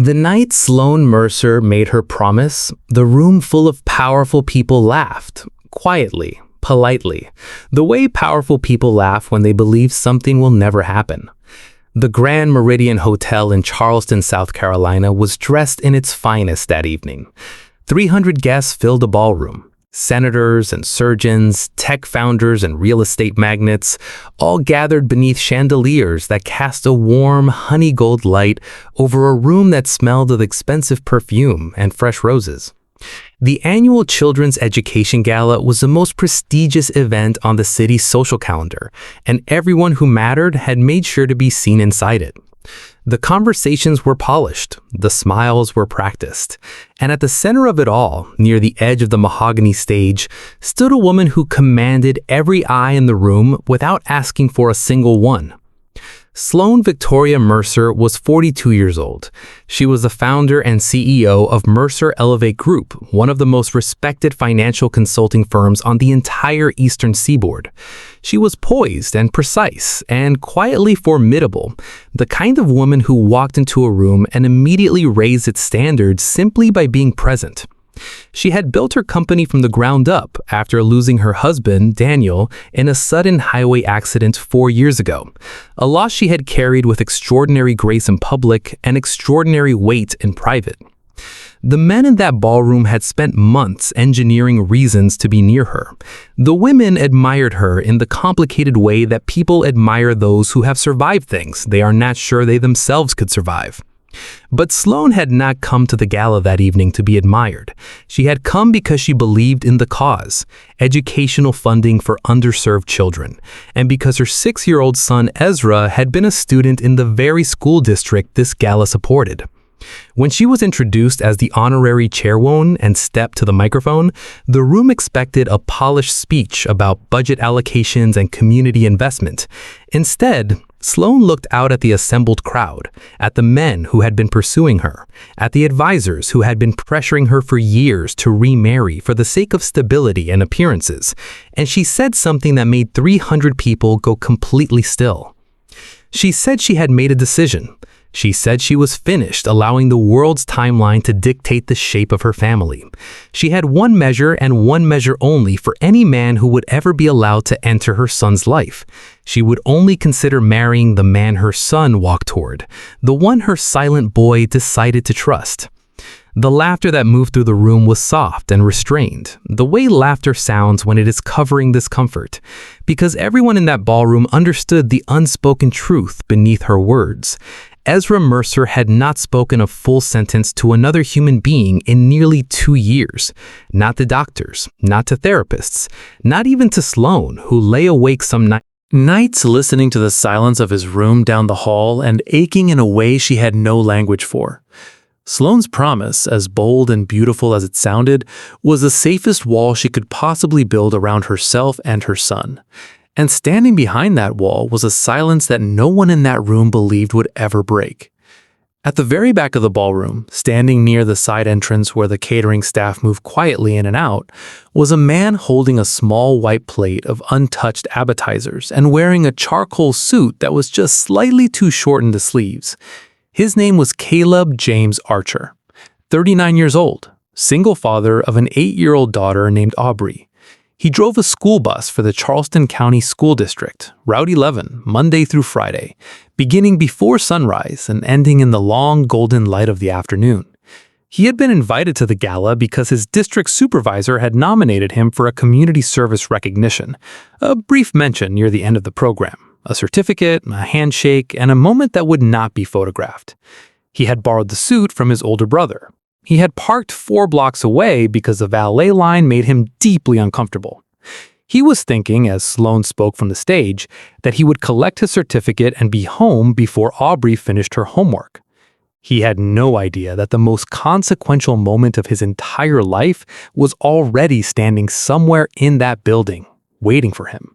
The night Sloane Mercer made her promise, the room full of powerful people laughed, quietly, politely, the way powerful people laugh when they believe something will never happen. The Grand Meridian Hotel in Charleston, South Carolina was dressed in its finest that evening. 300 guests filled the ballroom. Senators and surgeons, tech founders and real estate magnates, all gathered beneath chandeliers that cast a warm, honey gold light over a room that smelled of expensive perfume and fresh roses. The annual Children's Education Gala was the most prestigious event on the city's social calendar, and everyone who mattered had made sure to be seen inside it. The conversations were polished, the smiles were practiced, and at the center of it all, near the edge of the mahogany stage, stood a woman who commanded every eye in the room without asking for a single one. Sloane Victoria Mercer was 42 years old. She was the founder and CEO of Mercer Elevate Group, one of the most respected financial consulting firms on the entire Eastern Seaboard. She was poised and precise and quietly formidable, the kind of woman who walked into a room and immediately raised its standards simply by being present. She had built her company from the ground up after losing her husband, Daniel, in a sudden highway accident 4 years ago, a loss she had carried with extraordinary grace in public and extraordinary weight in private. The men in that ballroom had spent months engineering reasons to be near her. The women admired her in the complicated way that people admire those who have survived things they are not sure they themselves could survive. But Sloane had not come to the gala that evening to be admired. She had come because she believed in the cause, educational funding for underserved children, and because her 6-year-old son Ezra had been a student in the very school district this gala supported. When she was introduced as the honorary chairwoman and stepped to the microphone, the room expected a polished speech about budget allocations and community investment. Instead, Sloane looked out at the assembled crowd, at the men who had been pursuing her, at the advisors who had been pressuring her for years to remarry for the sake of stability and appearances, and she said something that made 300 people go completely still. She said she had made a decision. She said she was finished allowing the world's timeline to dictate the shape of her family. She had one measure and one measure only for any man who would ever be allowed to enter her son's life. She would only consider marrying the man her son walked toward, the one her silent boy decided to trust. The laughter that moved through the room was soft and restrained, the way laughter sounds when it is covering discomfort, because everyone in that ballroom understood the unspoken truth beneath her words. Ezra Mercer had not spoken a full sentence to another human being in nearly 2 years. Not to doctors, not to therapists, not even to Sloane, who lay awake some nights listening to the silence of his room down the hall and aching in a way she had no language for. Sloane's promise, as bold and beautiful as it sounded, was the safest wall she could possibly build around herself and her son. And standing behind that wall was a silence that no one in that room believed would ever break. At the very back of the ballroom, standing near the side entrance where the catering staff moved quietly in and out, was a man holding a small white plate of untouched appetizers and wearing a charcoal suit that was just slightly too short in the sleeves. His name was Caleb James Archer, 39 years old, single father of an 8-year-old daughter named Aubrey. He drove a school bus for the Charleston County School District, Route 11, Monday through Friday, beginning before sunrise and ending in the long golden light of the afternoon. He had been invited to the gala because his district supervisor had nominated him for a community service recognition, a brief mention near the end of the program, a certificate, a handshake, and a moment that would not be photographed. He had borrowed the suit from his older brother. He had parked 4 blocks away because the valet line made him deeply uncomfortable. He was thinking, as Sloane spoke from the stage, that he would collect his certificate and be home before Aubrey finished her homework. He had no idea that the most consequential moment of his entire life was already standing somewhere in that building, waiting for him.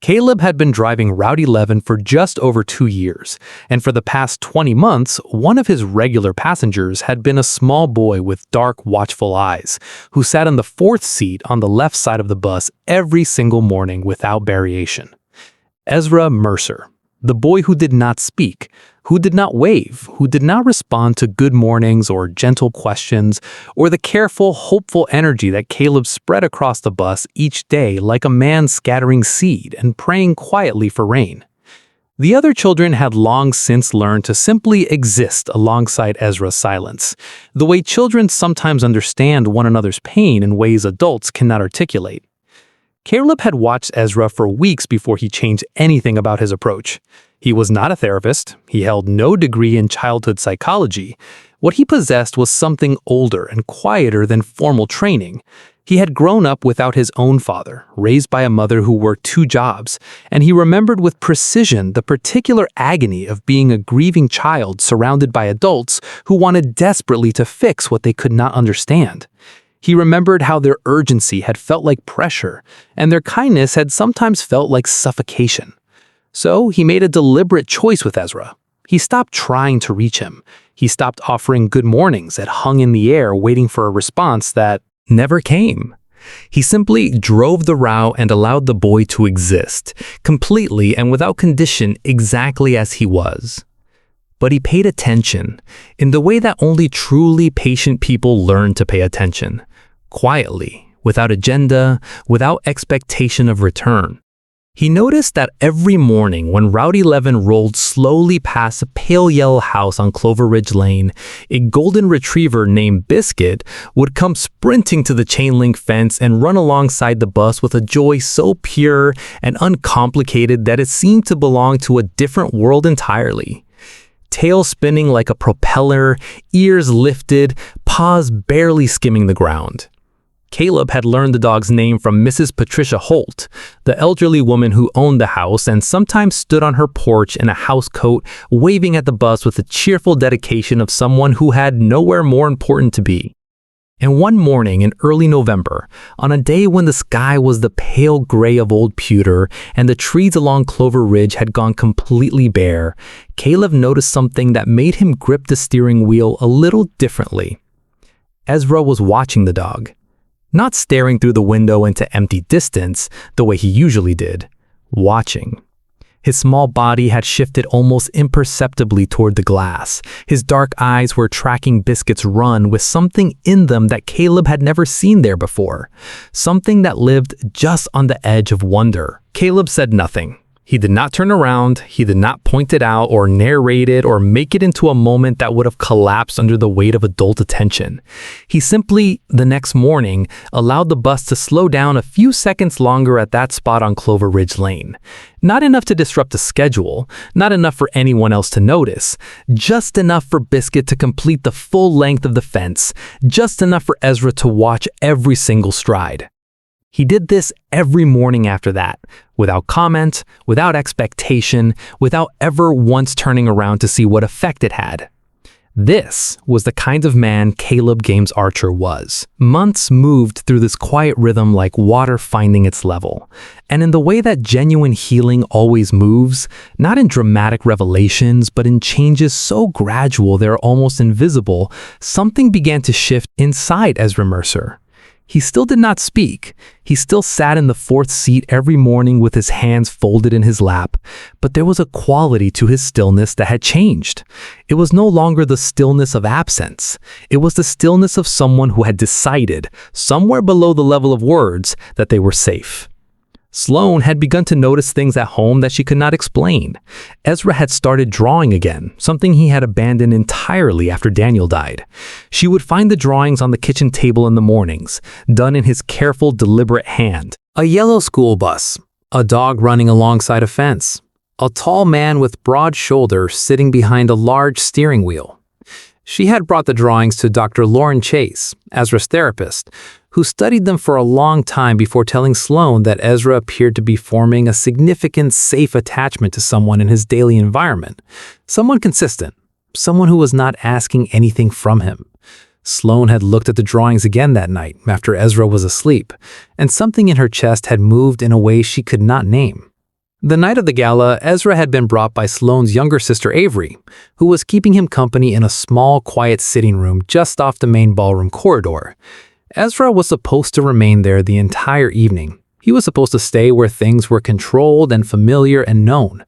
Caleb had been driving Route 11 for just over 2 years, and for the past 20 months, one of his regular passengers had been a small boy with dark, watchful eyes, who sat in the 4th seat on the left side of the bus every single morning without variation. Ezra Mercer. the boy who did not speak, who did not wave, who did not respond to good mornings or gentle questions, or the careful, hopeful energy that Caleb spread across the bus each day like a man scattering seed and praying quietly for rain. The other children had long since learned to simply exist alongside Ezra's silence, the way children sometimes understand one another's pain in ways adults cannot articulate. Caleb had watched Ezra for weeks before he changed anything about his approach. He was not a therapist. He held no degree in childhood psychology. What he possessed was something older and quieter than formal training. He had grown up without his own father, raised by a mother who worked 2 jobs, and he remembered with precision the particular agony of being a grieving child surrounded by adults who wanted desperately to fix what they could not understand. He remembered how their urgency had felt like pressure, and their kindness had sometimes felt like suffocation. So he made a deliberate choice with Ezra. He stopped trying to reach him. He stopped offering good mornings that hung in the air waiting for a response that never came. He simply drove the route and allowed the boy to exist, completely and without condition, exactly as he was. But he paid attention, in the way that only truly patient people learn to pay attention. Quietly, without agenda, without expectation of return. He noticed that every morning when Route 11 rolled slowly past a pale yellow house on Clover Ridge Lane, a golden retriever named Biscuit would come sprinting to the chain link fence and run alongside the bus with a joy so pure and uncomplicated that it seemed to belong to a different world entirely. Tail spinning like a propeller, ears lifted, paws barely skimming the ground. Caleb had learned the dog's name from Mrs. Patricia Holt, the elderly woman who owned the house and sometimes stood on her porch in a housecoat, waving at the bus with the cheerful dedication of someone who had nowhere more important to be. And one morning in early November, on a day when the sky was the pale gray of old pewter and the trees along Clover Ridge had gone completely bare, Caleb noticed something that made him grip the steering wheel a little differently. Ezra was watching the dog. Not staring through the window into empty distance, the way he usually did. Watching. His small body had shifted almost imperceptibly toward the glass. His dark eyes were tracking Biscuit's run with something in them that Caleb had never seen there before. Something that lived just on the edge of wonder. Caleb said nothing. He did not turn around, he did not point it out or narrate it or make it into a moment that would have collapsed under the weight of adult attention. He simply, the next morning, allowed the bus to slow down a few seconds longer at that spot on Clover Ridge Lane. Not enough to disrupt the schedule, not enough for anyone else to notice, just enough for Biscuit to complete the full length of the fence, just enough for Ezra to watch every single stride. He did this every morning after that, without comment, without expectation, without ever once turning around to see what effect it had. This was the kind of man Caleb Games Archer was. Months moved through this quiet rhythm like water finding its level. And in the way that genuine healing always moves, not in dramatic revelations, but in changes so gradual they're almost invisible, something began to shift inside Ezra Mercer. He still did not speak. He still sat in the 4th seat every morning with his hands folded in his lap, but there was a quality to his stillness that had changed. It was no longer the stillness of absence. It was the stillness of someone who had decided, somewhere below the level of words, that they were safe. Sloane had begun to notice things at home that she could not explain. Ezra had started drawing again, something he had abandoned entirely after Daniel died. She would find the drawings on the kitchen table in the mornings, done in his careful, deliberate hand. A yellow school bus, a dog running alongside a fence, a tall man with broad shoulders sitting behind a large steering wheel. She had brought the drawings to Dr. Lauren Chase, Ezra's therapist, who studied them for a long time before telling Sloane that Ezra appeared to be forming a significant, safe attachment to someone in his daily environment. Someone consistent, someone who was not asking anything from him. Sloane had looked at the drawings again that night after Ezra was asleep, and something in her chest had moved in a way she could not name. The night of the gala, Ezra had been brought by Sloane's younger sister Avery, who was keeping him company in a small, quiet sitting room just off the main ballroom corridor. Ezra was supposed to remain there the entire evening. He was supposed to stay where things were controlled and familiar and known.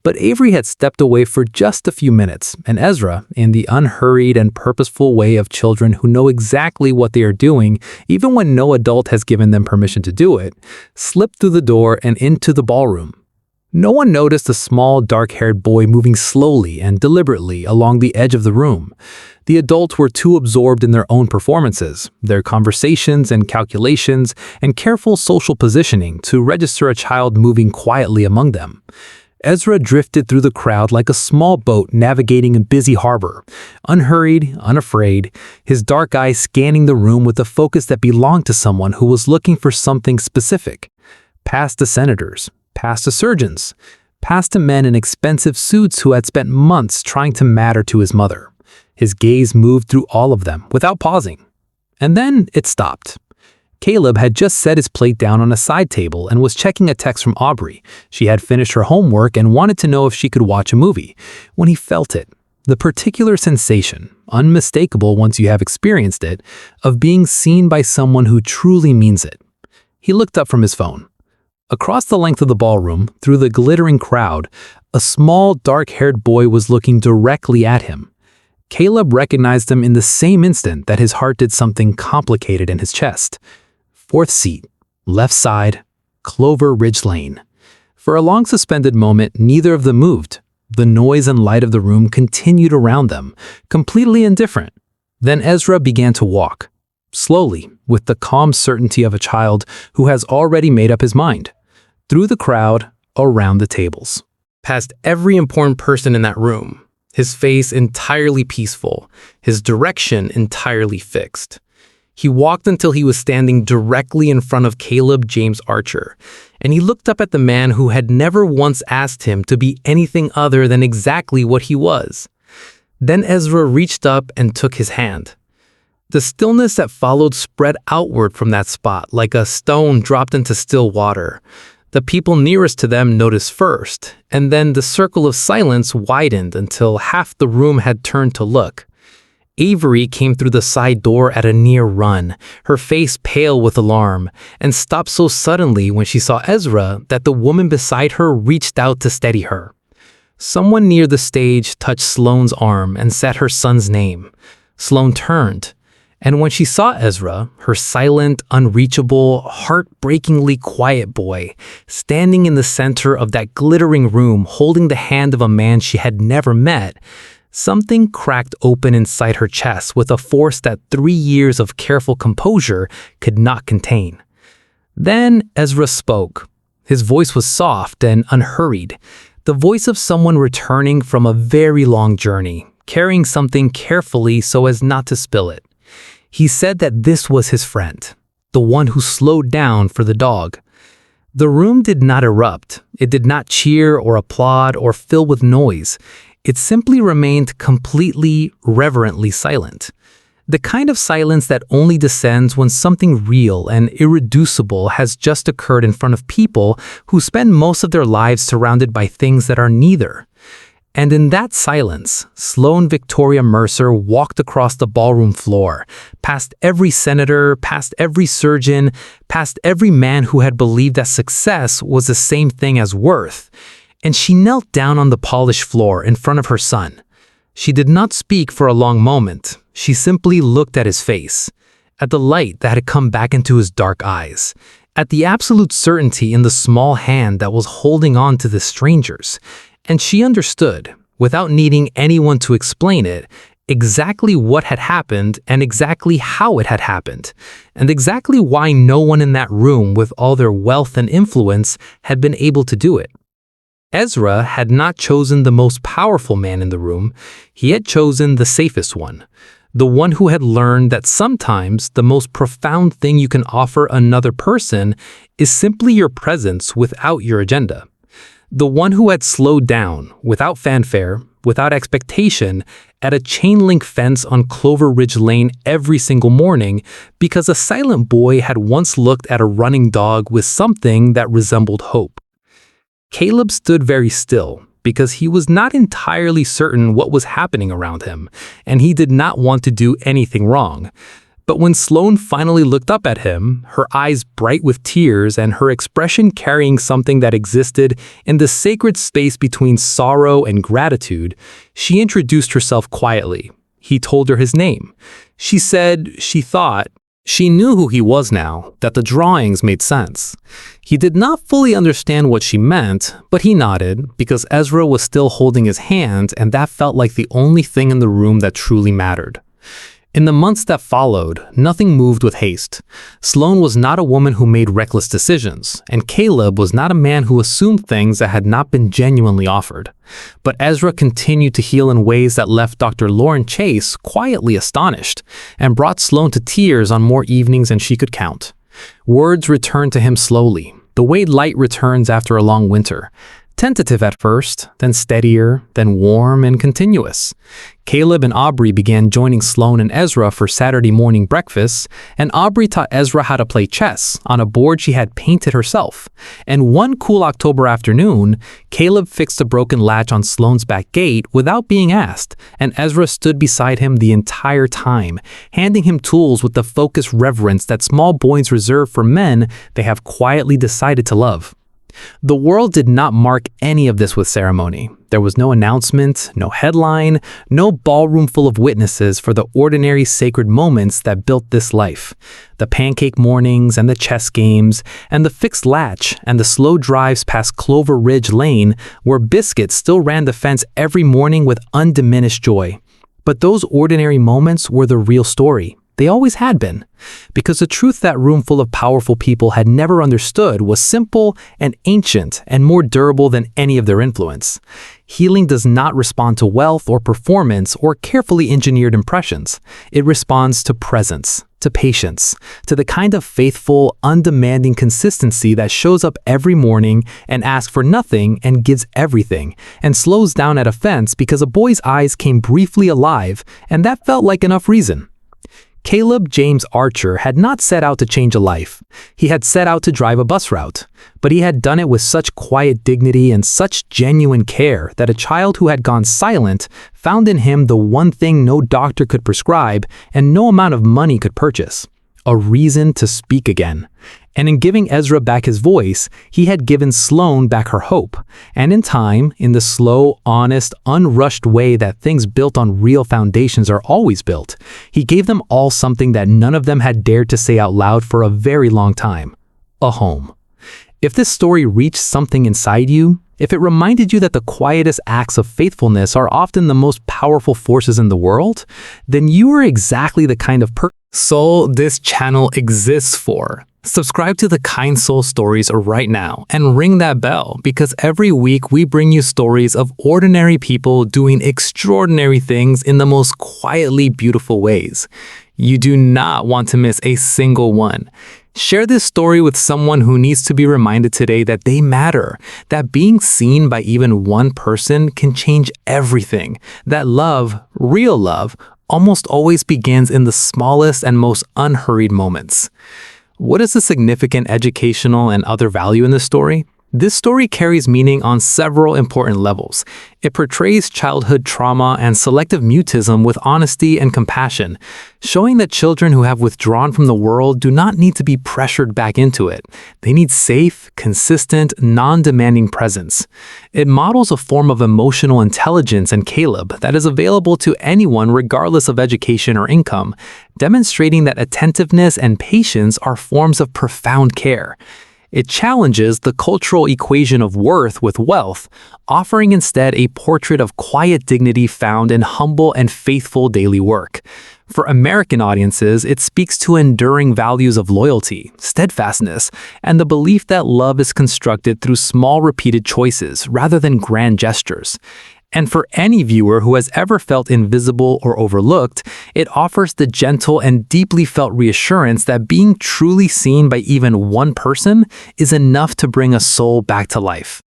But Avery had stepped away for just a few minutes, and Ezra, in the unhurried and purposeful way of children who know exactly what they are doing, even when no adult has given them permission to do it, slipped through the door and into the ballroom. No one noticed a small, dark-haired boy moving slowly and deliberately along the edge of the room. The adults were too absorbed in their own performances, their conversations and calculations, and careful social positioning to register a child moving quietly among them. Ezra drifted through the crowd like a small boat navigating a busy harbor, unhurried, unafraid, his dark eyes scanning the room with a focus that belonged to someone who was looking for something specific. Past the senators, past the surgeons, past the men in expensive suits who had spent months trying to matter to his mother. His gaze moved through all of them without pausing. And then it stopped. Caleb had just set his plate down on a side table and was checking a text from Aubrey. She had finished her homework and wanted to know if she could watch a movie. When he felt it, the particular sensation, unmistakable once you have experienced it, of being seen by someone who truly means it. He looked up from his phone. Across the length of the ballroom, through the glittering crowd, a small, dark-haired boy was looking directly at him. Caleb recognized him in the same instant that his heart did something complicated in his chest. Fourth seat, left side, Clover Ridge Lane. For a long suspended moment, neither of them moved. The noise and light of the room continued around them, completely indifferent. Then Ezra began to walk, slowly, with the calm certainty of a child who has already made up his mind. Through the crowd, around the tables. Past every important person in that room, his face entirely peaceful, his direction entirely fixed. He walked until he was standing directly in front of Caleb James Archer, and he looked up at the man who had never once asked him to be anything other than exactly what he was. Then Ezra reached up and took his hand. The stillness that followed spread outward from that spot like a stone dropped into still water. The people nearest to them noticed first, and then the circle of silence widened until half the room had turned to look. Avery came through the side door at a near run, her face pale with alarm, and stopped so suddenly when she saw Ezra that the woman beside her reached out to steady her. Someone near the stage touched Sloane's arm and said her son's name. Sloane turned, and when she saw Ezra, her silent, unreachable, heartbreakingly quiet boy, standing in the center of that glittering room holding the hand of a man she had never met, something cracked open inside her chest with a force that 3 years of careful composure could not contain. Then Ezra spoke. His voice was soft and unhurried, the voice of someone returning from a very long journey, carrying something carefully so as not to spill it. He said that this was his friend, the one who slowed down for the dog. The room did not erupt. It did not cheer or applaud or fill with noise. It simply remained completely, reverently silent. The kind of silence that only descends when something real and irreducible has just occurred in front of people who spend most of their lives surrounded by things that are neither. And in that silence, Sloane Victoria Mercer walked across the ballroom floor, past every senator, past every surgeon, past every man who had believed that success was the same thing as worth. And she knelt down on the polished floor in front of her son. She did not speak for a long moment. She simply looked at his face, at the light that had come back into his dark eyes, at the absolute certainty in the small hand that was holding on to the stranger's. And she understood, without needing anyone to explain it, exactly what had happened and exactly how it had happened, and exactly why no one in that room with all their wealth and influence had been able to do it. Ezra had not chosen the most powerful man in the room. He had chosen the safest one, the one who had learned that sometimes the most profound thing you can offer another person is simply your presence without your agenda. The one who had slowed down, without fanfare, without expectation, at a chain-link fence on Clover Ridge Lane every single morning because a silent boy had once looked at a running dog with something that resembled hope. Caleb stood very still because he was not entirely certain what was happening around him, and he did not want to do anything wrong. But when Sloane finally looked up at him, her eyes bright with tears and her expression carrying something that existed in the sacred space between sorrow and gratitude, she introduced herself quietly. He told her his name. She said she thought she knew who he was now, that the drawings made sense. He did not fully understand what she meant, but he nodded because Ezra was still holding his hand, and that felt like the only thing in the room that truly mattered. In the months that followed, nothing moved with haste. Sloane was not a woman who made reckless decisions, and Caleb was not a man who assumed things that had not been genuinely offered. But Ezra continued to heal in ways that left Dr. Lauren Chase quietly astonished, and brought Sloane to tears on more evenings than she could count. Words returned to him slowly, the way light returns after a long winter. Tentative at first, then steadier, then warm and continuous. Caleb and Aubrey began joining Sloane and Ezra for Saturday morning breakfasts, and Aubrey taught Ezra how to play chess on a board she had painted herself. And one cool October afternoon, Caleb fixed a broken latch on Sloane's back gate without being asked, and Ezra stood beside him the entire time, handing him tools with the focused reverence that small boys reserve for men they have quietly decided to love. The world did not mark any of this with ceremony. There was no announcement, no headline, no ballroom full of witnesses for the ordinary sacred moments that built this life. The pancake mornings and the chess games and the fixed latch and the slow drives past Clover Ridge Lane where Biscuit still ran the fence every morning with undiminished joy. But those ordinary moments were the real story. They always had been, because the truth that room full of powerful people had never understood was simple and ancient and more durable than any of their influence. Healing does not respond to wealth or performance or carefully engineered impressions. It responds to presence, to patience, to the kind of faithful, undemanding consistency that shows up every morning and asks for nothing and gives everything, and slows down at a fence because a boy's eyes came briefly alive, and that felt like enough reason. Caleb James Archer had not set out to change a life. He had set out to drive a bus route, but he had done it with such quiet dignity and such genuine care that a child who had gone silent found in him the one thing no doctor could prescribe and no amount of money could purchase: a reason to speak again. And in giving Ezra back his voice, he had given Sloane back her hope. And in time, in the slow, honest, unrushed way that things built on real foundations are always built, he gave them all something that none of them had dared to say out loud for a very long time: a home. If this story reached something inside you, if it reminded you that the quietest acts of faithfulness are often the most powerful forces in the world, then you are exactly the kind of soul this channel exists for. Subscribe to the Kind Soul Stories right now and ring that bell, because every week we bring you stories of ordinary people doing extraordinary things in the most quietly beautiful ways. You do not want to miss a single one. Share this story with someone who needs to be reminded today that they matter, that being seen by even one person can change everything, that love, real love, almost always begins in the smallest and most unhurried moments. What is the significant educational and other value in this story? This story carries meaning on several important levels. It portrays childhood trauma and selective mutism with honesty and compassion, showing that children who have withdrawn from the world do not need to be pressured back into it. They need safe, consistent, non-demanding presence. It models a form of emotional intelligence in Caleb that is available to anyone regardless of education or income, demonstrating that attentiveness and patience are forms of profound care. It challenges the cultural equation of worth with wealth, offering instead a portrait of quiet dignity found in humble and faithful daily work. For American audiences, it speaks to enduring values of loyalty, steadfastness, and the belief that love is constructed through small repeated choices rather than grand gestures. And for any viewer who has ever felt invisible or overlooked, it offers the gentle and deeply felt reassurance that being truly seen by even one person is enough to bring a soul back to life.